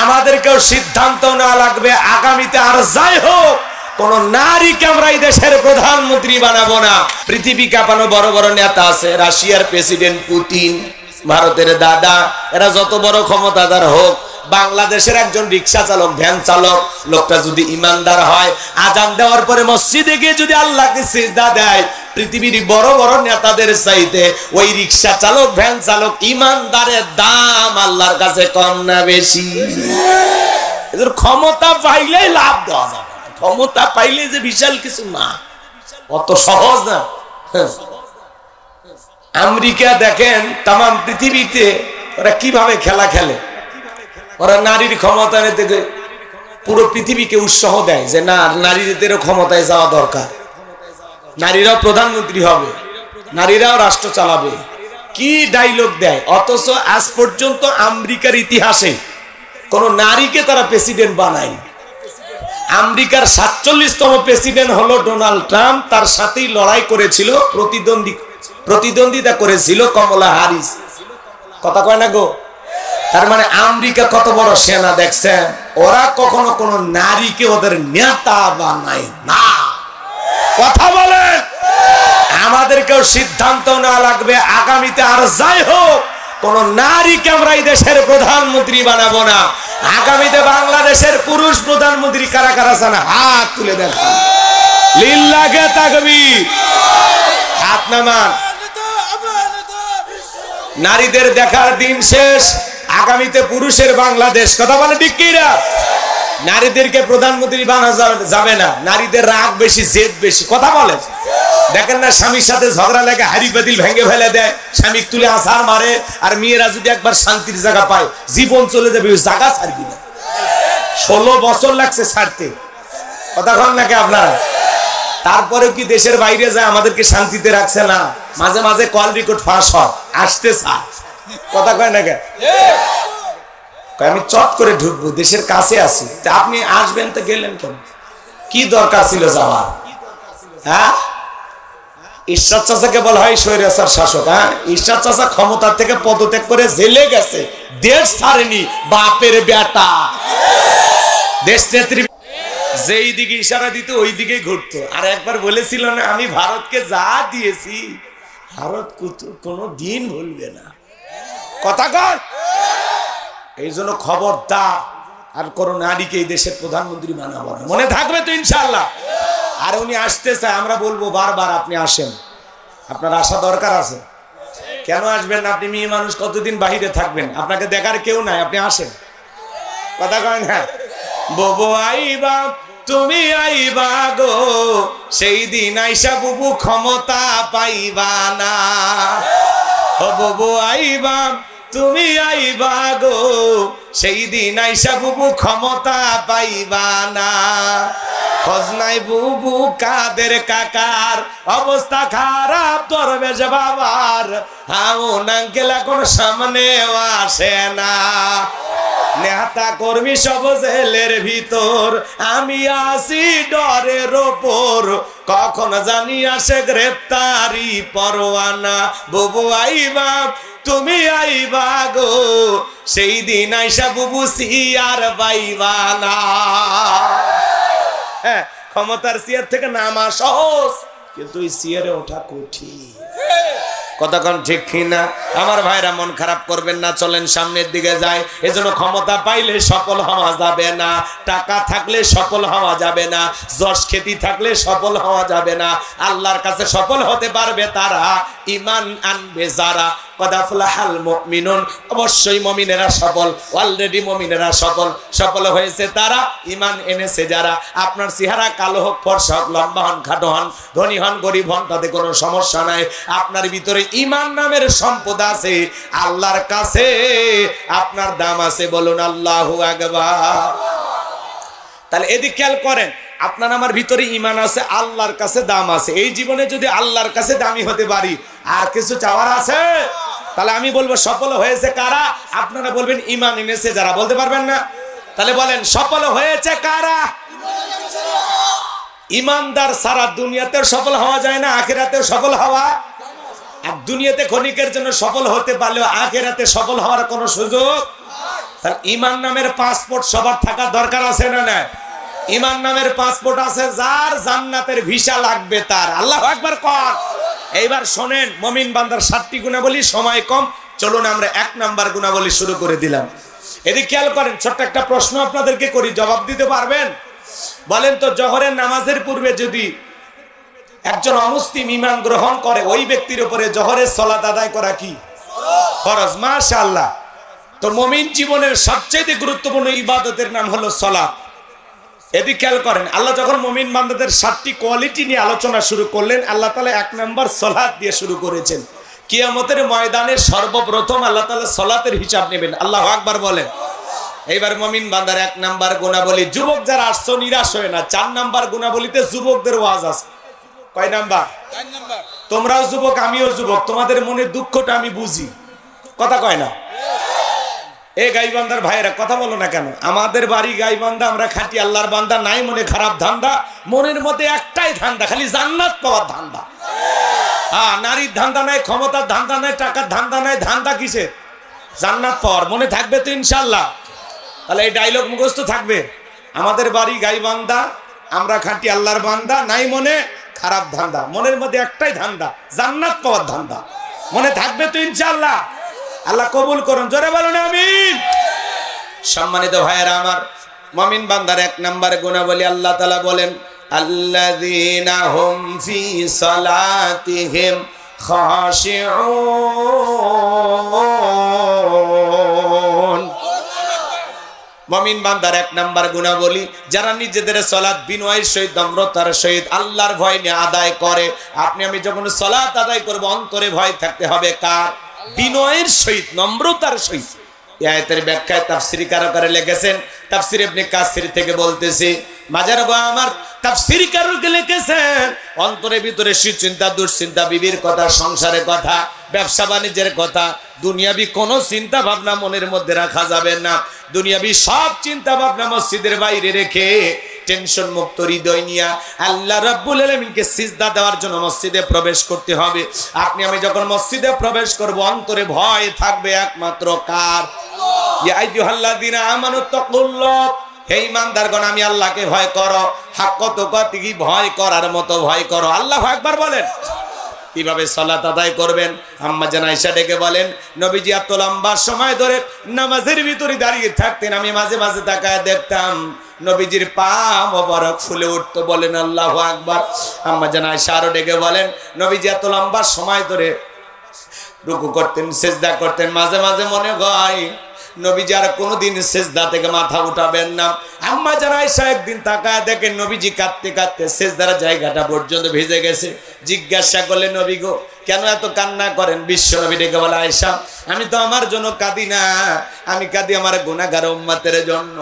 আমাদেরকেও সিদ্ধান্ত নেওয়া লাগবে আগামীতে আর যাই হোক কোন নারীকে আমরা এই দেশের প্রধানমন্ত্রী বানাবো না। পৃথিবী কাঁপানো বড় বড় নেতা আছে, রাশিয়ার প্রেসিডেন্ট পুতিন, ভারতের দাদা, এরা যত বড় ক্ষমতাধর হোক, বাংলাদেশের একজন রিক্সা চালক, ভ্যান চালক, লোকটা যদি ইমানদার হয়, আজান দেওয়ার পরে মসজিদে গিয়ে যদি আল্লাহকে সিজদা দেয়, পৃথিবীর বড় বড় নেতাদের চাইতে ওই রিক্সা চালক, ভ্যান চালক ইমানদারের দাম আল্লাহর কাছে কম না বেশি? এদের ক্ষমতা পাইলেই লাভ দেওয়া যাবে, ক্ষমতা পাইলে যে বিশাল কিছু না, অত সহজ না। আমেরিকা দেখেন তাম পৃথিবীতে ওরা কিভাবে খেলা খেলে, ওরা নারীর ক্ষমতা থেকে পুরো পৃথিবীকে উৎসাহ দেয় যে না, নারীদেরও ক্ষমতায় যাওয়া দরকার, নারীরাও প্রধানমন্ত্রী হবে, নারীরাও রাষ্ট্র চালাবে, কি ডায়লগ দেয়। অথচ আজ পর্যন্ত আমেরিকার ইতিহাসে কোন নারীকে তারা প্রেসিডেন্ট বানায়। আমেরিকার 47তম প্রেসিডেন্ট হলো ডোনাল্ড ট্রাম্প, তার সাথেই লড়াই করেছিল, প্রতিদ্বন্দ্বিতা করেছিল কমলা হ্যারিস। কথা কয় না গো? তার মানে আমেরিকা কত বড় সেনা দেখছেন, ওরা কখনো কোন নারীকে ওদের নেতা বানায় না। কথা বলেন, আমাদেরকেও সিদ্ধান্ত নেওয়া লাগবে আগামীতে আর যাই হোক কোন নারীকে আমরা এই দেশের প্রধানমন্ত্রী বানাবো না। আগামীতে বাংলাদেশের পুরুষ প্রধানমন্ত্রী কারা কারা চান? হাত তুলে দেন, লিল্লাহে তাকবীর, হাত নামান। নারীদের দেখার দিন শেষ, আগামীতে পুরুষের বাংলাদেশ। কথা বলে ঠিক কিনা? নারীদেরকে প্রধানমন্ত্রী বানানো যাবে না, নারীদের রাগ বেশি, জেদ বেশি। কথা বলে দেখেন না, স্বামীর সাথে ঝগড়া লাগে হাড়ি পাতিল ভেঙে ফেলে দেয়, স্বামী তুলে আছাড় মারে, আর মেয়েরা যদি একবার শান্তির জায়গা পায় জীবন চলে যাবে, ওই জায়গা ছাড়বি না। 16 বছর লাগছে ছাড়তে, কথা কন নাকি আপনারা? তারপরেও কি দেশের বাইরে যায় আমাদেরকে শান্তিতে রাখছে না? মাঝে মাঝে কল রেকর্ড ফাঁস হয়, আসতে চায়। কথা কয় না কে? আমি চট করে ঢুকবো, দেশের কাছে আছি, আপনি আসবেন তো গেলেন কেন? কি দরকার ছিল যাওয়ার? হ্যাঁ, ঈশ্বর চাচাকে বলা হয় স্বৈরাচার শাসক। হ্যাঁ, ঈশ্বর চাচা ক্ষমতা থেকে পদত্যাগ করে জেলে গেছে, দেশ ছাড়েনি, বাপের বেটা। দেশ নেত্রী যেই দিকে ইশারা দিত ওই দিকে ঘুরতো। আর একবার বলেছিল না, আমি ভারতকে যা দিয়েছি ভারত কোনো দিন ভুলবে না। কথা কর। এই জন্য খবরদার আর কোন নারীকে এই দেশের প্রধানমন্ত্রী বানাবো না, মনে থাকবে তো ইনশাআল্লাহ। আর উনি আসতে চায়, আমরা বলবো বারবার আপনি আসেন, আপনার আসা দরকার আছে। কেন আসবেন না? আপনি মেয়ে মানুষ, কতদিন বাহিরে থাকবেন, আপনাকে দেখার কেউ নাই, আপনি আসেন। কথা কয় না? ববু আইবা তুমি আইবা গো, সেই দিন আইসা বুবু ক্ষমতা পাইবা না। ও ববু আইবা তুমি আইবা গো, সেই দিন আইসা বুবু ক্ষমতা পাইবা না। খোঁজ নাই বুবু কাদের কাকার, অবস্থা খারাপ দরবেশ বাবার, হাউন আঙ্কেল এখন সামনেও আসে না। নেতা কর্মী সব জেলের ভিতর, আমি আসি ডরের ওপর, কখন জানি আসে গ্রেপ্তারি পরোয়ানা। বুবু আইবা তুমি আইবা গো, সেই দিন আইসা বুবু সিয়ার পাইবা না। হ্যাঁ, ক্ষমতার চেয়ার থেকে নামা সহজ, কিন্তু এই চেয়ারে ওঠা কঠিন। কতক্ষণ ঠিক কিনা? আমার ভাইরা মন খারাপ করবেন না, চলেন সামনের দিকে যাই। এজন্য ক্ষমতা পাইলে সফল হওয়া যাবে না, টাকা থাকলে সফল হওয়া যাবে না, যশ খ্যাতি থাকলে সফল হওয়া যাবে না। আল্লাহর কাছে সফল হতে পারবে তারা ঈমান আনবে যারা। কদাফলাহাল মুমিনুন, অবশ্যই মুমিনেরা সফল, অলরেডি মুমিনেরা সফল। সফল হয়েছে তারা, ঈমান এনেছে যারা। আপনার চেহারা কালো হোক, ফর্সা হোক, লম্বা হন, খাটো হন, ধনী হন, গরিব হন, তাতে কোনো সমস্যা নাই। আপনার ভিতরে ঈমান নামের সম্পদ আছে, আল্লাহর কাছে আপনার দাম আছে। বলুন আল্লাহু আকবার। তাহলে এদিক খেয়াল করেন, আপনার আমার ভিতরে ঈমান আছে, আল্লাহর কাছে দাম আছে। এই জীবনে যদি আল্লাহর কাছে দামি হতে পারি, আর কিছু চাওয়ার আছে? তাহলে আমি বলবো সফল হয়েছে কারা? আপনারা বলবেন ঈমান এনেছে যারা। বলতে পারবেন না? তাহলে বলেন সফল হয়েছে কারা? ঈমানদার সারা দুনিয়াতেও সফল হওয়া যায় না, আখিরাতেও সফল হওয়া। আর দুনিয়াতে ক্ষণিকের জন্য সফল হতে পারলেও আখিরাতে সফল হওয়ার কোনো সুযোগ তাহলে ঈমান নামের পাসপোর্ট সবার থাকা দরকার আছে না না? ঈমান নামের পাসপোর্ট আছে যার, জান্নাতের ভিসা লাগবে তার। আল্লাহু আকবার কর। এইবার শোনেন মুমিন বান্দার 7টি গুণাবলী, সময় কম, চলুন আমরা 1 নাম্বার গুণাবলী শুরু করে দিলাম। এদিকে খেয়াল করেন, ছোট্ট একটা প্রশ্ন আপনাদেরকে করি, জবাব দিতে পারবেন? বলেন তো, জোহরের নামাজের পূর্বে যদি একজন অমুসলিম ঈমান গ্রহণ করে, ওই ব্যক্তির উপরে জোহরের সালাত আদায় করা কি ফরজ? মাশাআল্লাহ। তো মুমিন জীবনের সবচেয়ে গুরুত্বপূর্ণ ইবাদতের নাম হলো সালাত। এদিকে খেয়াল করেন, আল্লাহ যখন মুমিন বান্দাদের 7টি কোয়ালিটি নিয়ে আলোচনা শুরু করলেন, আল্লাহ তাআলা 1 নাম্বার সালাত দিয়ে শুরু করেছেন। কিয়ামতের ময়দানে সর্বপ্রথম আল্লাহ তাআলা সালাতের হিসাব নেবেন। আল্লাহু আকবার বলেন। এইবার মুমিন বান্দার 1 নাম্বার গুণাবলী, যুবক যারা আসছো নিরাশ হয় না, 4 নাম্বার গুণাবলীতে যুবকদের ওয়াজ আছে। কয় নাম্বার? 4 নাম্বার। তোমরাও যুবক, আমিও যুবক, তোমাদের মনের দুঃখটা আমি বুঝি। কথা কয় না? এ গাইবান্দার ভাইয়েরা কথা বলো না কেন? আমাদের বাড়ি গাইবান্ধা, আমরা খাঁটি আল্লাহর বান্দা, নাই মনে খারাপ ধান্দা, মনের মধ্যে একটাই ধান্দা, খালি জান্নাত পাওয়ার ধান্দা। হ্যাঁ, নারীর ধান্দা নাই, ক্ষমতার ধান্দা নাই, টাকার ধান্দা নাই, ধান্দা কিসের? জান্নাত পাওয়ার। মনে থাকবে তো ইনশাআল্লাহ? তাহলে এই ডায়লগ মুখস্থ থাকবে। আমাদের বাড়ি গাইবান্ধা, আমরা খাঁটি আল্লাহর বান্দা, নাই মনে খারাপ ধান্দা, মনের মধ্যে একটাই ধান্দা, জান্নাত পাওয়ার ধান্দা। মনে থাকবে তো ইনশাআল্লাহ? আল্লাহ কবুল করুন, জোরে বলুন আমিন। সম্মানিত ভাইয়েরা আমার, মুমিন বান্দার 1 নাম্বার গুণাবলী, আল্লাহ তাআলা বলেন আল্লাযীনা হুম ফি সালাতিহিম খাশিউন। মুমিন বান্দার 1 নাম্বার গুণাবলী, যারা নিজেদের সালাত বিনয়ের সহিত, নম্রতার সহিত, আল্লাহর ভয় নিয়ে আদায় করে। আপনি আমি যখন সালাত আদায় করব, অন্তরে ভয় থাকতে হবে কার? বিনয়ের সহিত, নম্রতার সহিত। এই আয়াতের ব্যাখ্যায় তাফসীরকাররা লিখেছেন, তাফসীর ইবনে কাসির থেকে বলতেছি, মাজার গো আমার তাফসীরকাররা লিখেছেন, অন্তরের ভিতরে চিন্তা, দুশ্চিন্তা, বিবির কথা, সংসারের কথা, ব্যবসা বাণিজ্যের কথা, দুনিয়াবি কোনো চিন্তা ভাবনা মনের মধ্যে রাখা যাবে না। দুনিয়াবি সব চিন্তা ভাবনা মসজিদের বাইরে রেখে টেনশন মুক্ত হৃদয় নিয়ে আল্লাহ রাব্বুল আলামিনকে সিজদা দেওয়ার জন্য মসজিদে প্রবেশ করতে হবে। আপনি আমি যখন মসজিদে প্রবেশ করব, অন্তরে ভয় থাকবে একমাত্র কার? ইয়া আইয়ুহাল্লাযীনা আমানু তাকুল্লাহ, হে ঈমানদারগণ, আমি আল্লাহকে ভয় করো, হাক্কা তুকাতিহি, ভয় করার মতো ভয় করো। আল্লাহু আকবার বলেন। কিভাবে সালাত আদায় করবেন? আম্মা জান আয়েশা ডেকে বলেন, নবীজি এত লম্বা সময় ধরে নামাজের ভিতরে দাঁড়িয়ে থাকতেন, আমি মাঝে মাঝে তাকায় দেখতাম নবীজির পা মোবারক ফুলে উঠতো। বলেন আল্লাহু আকবার। আম্মা জান আয়েশা আরো ডেকে বলেন, নবীজি এত লম্বা সময় ধরে রুকু করতেন, সিজদা করতেন, মাঝে মাঝে মনে হয় নবীজি আর কোনোদিন সিজদা থেকে মাথা উঠাবেন না। আম্মা জান আয়েশা একদিন তাকায় দেখেন নবীজি কাঁদতে কাঁদতে সিজদার জায়গাটা পর্যন্ত ভিজে গেছে। জিজ্ঞাসা করলেন, নবী গো, কেন এত কান্না করেন? বিশ্ব নবী ডেকে বলে, আয়েশা, আমি তো আমার জন্য কাঁদি না, আমি কাঁদি আমার গুনাহগার উম্মতের জন্য।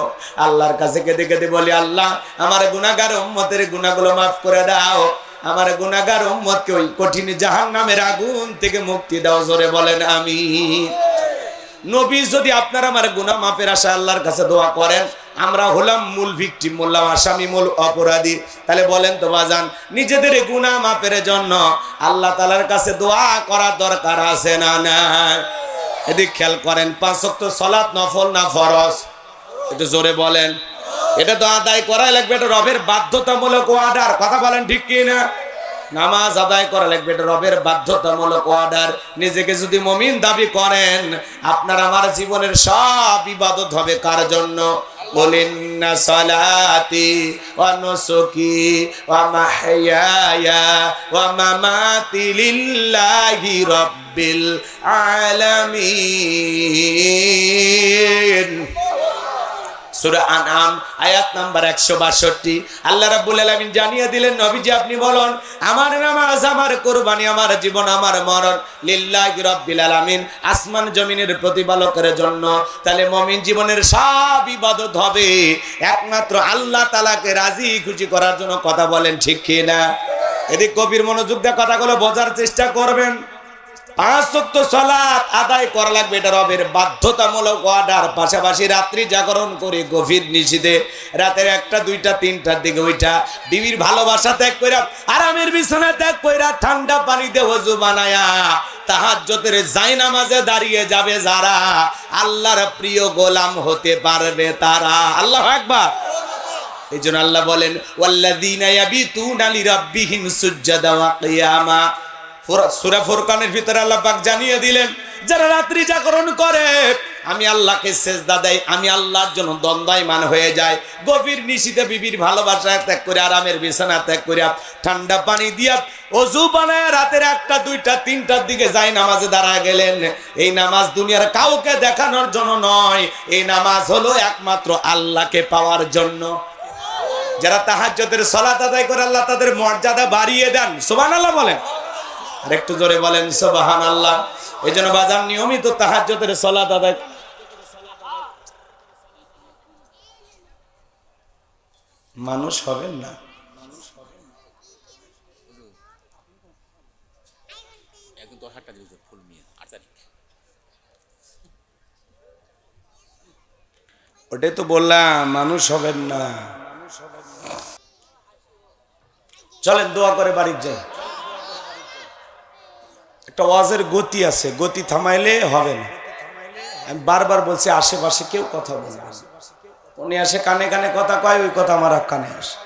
আল্লাহর কাছে কেঁদে কেঁদে বলি, আল্লাহ, আমার গুনাহগার উম্মতের গুনাহগুলো মাফ করে দাও, আমার গুনাহগার উম্মতকে ওই কঠিন জাহান্নামের আগুন থেকে মুক্তি দাও। জোরে বলেন আমিন। নবী যদি আপনার আমার গুনাহ মাফের আশা আল্লাহর কাছে দোয়া করেন, আমরা হলাম মূল ভিকটিম, বললাম আসামি, মূল অপরাধী। তাহলে বলেন তো বাজান, নিজেদের গুনাহ মাফের জন্য আল্লাহ তাআলার কাছে দোয়া করা দরকার আছে না না? এদিক খেয়াল করেন, 5 ওয়াক্ত সালাত নফল না ফরজ? একটু জোরে বলেন। এটা তো আদায় করাই লাগবে, এটা রবের বাধ্যতামূলক অর্ডার। কথা বলেন ঠিক কি না? নামাজ আদায় করা লাগবে, এটা রবের বাধ্যতামূলক অর্ডার। নিজেকে যদি মুমিন দাবি করেন, আপনার আমার জীবনের সব ইবাদত হবে কার জন্য? বলিন্না সালাতি ওয়া নুসুকি ওয়া মাহইয়ায়া ওয়া মামাতি লিল্লাহি রাব্বিল আলামিন। সূরা আনআম আয়াত নাম্বার 162। আল্লাহ রাব্বুল আলামিন জানিয়ে দিলেন, নবীজি আপনি বলুন, আমার নামাজ, আমার কুরবানি, আমার জীবন, আমার মরণ লিল্লাহি রাব্বিল আলামিন, আসমান জমিনের প্রতিপালকের জন্য। তাহলে মুমিন জীবনের সব ইবাদত হবে একমাত্র আল্লাহ তাআলাকে রাজি খুশি করার জন্য। কথা বলেন ঠিক কি না? এদিক কবির মনোযোগ দিয়ে কথাগুলো বোঝার চেষ্টা করবেন। 5 ওয়াক্ত সালাত আদায় করা লাগবে, এটা রবের বাধ্যতামূলক অর্ডার। পাশাপাশি রাত্রি জাগরণ করে গভীর নিশিতে রাতের 1টা 2টা 3টার দিকে ওইটা বিবির ভালোবাসা ত্যাগ কইরা, আরামের বিছানা ত্যাগ কইরা, ঠান্ডা পানিতে ওযু বানায়া তাহাজ্জুদের জায়নামাজে দাঁড়িয়ে যাবে যারা, আল্লাহর প্রিয় গোলাম হতে পারবে তারা। আল্লাহু আকবার। এইজন্য আল্লাহ বলেন ওয়াল্লাযীনা ইয়াবিতুনা লিরাব্বিহিম সুজদান ওয়া কিয়ামা। সূরা ফুরকানের ভিতরে আল্লাহ পাক জানিয়ে দিলেন, যারা রাত্রি জাগরণ করে, আমি আল্লাহকে সিজদা দেয়, আমি আল্লাহর জন্য দ্বন্দ্বায়মান হয়ে যায়, গভীর নিশিতে বিবির ভালোবাসা ত্যাগ করে, আরামের বিছানা ত্যাগ করে, ঠান্ডা পানি দিয়া ওযু বানায় রাতের 1টা 2টা 3টার দিকে যায় নামাজে দাঁড়ায় গেলেন। এই নামাজ দুনিয়ার কাউকে দেখানোর জন্য নয়, এই নামাজ হলো একমাত্র আল্লাহকে পাওয়ার জন্য। যারা তাহাজ্জুদের সালাত আদায় করে আল্লাহ তাদের মর্যাদা বাড়িয়ে দেন। সুবহানাল্লাহ বলেন, আর একটু জোরে বলেন সুবহানাল্লাহ। এইজন্য বাজার নিয়মিত তাহাজ্জুদের সালাত আদায়। মানুষ হবেন না, ওটাই তো বললাম, মানুষ হবেন না। চলেন দোয়া করে বাড়ি যাই। একটা ওয়াজের গতি আছে, গতি থামাইলে হবে না। আমি বারবার বলছি আশেপাশে কেউ কথা বলবে, উনি আসে কানে কানে কথা কয়, ওই কথা আমার কানে আসে।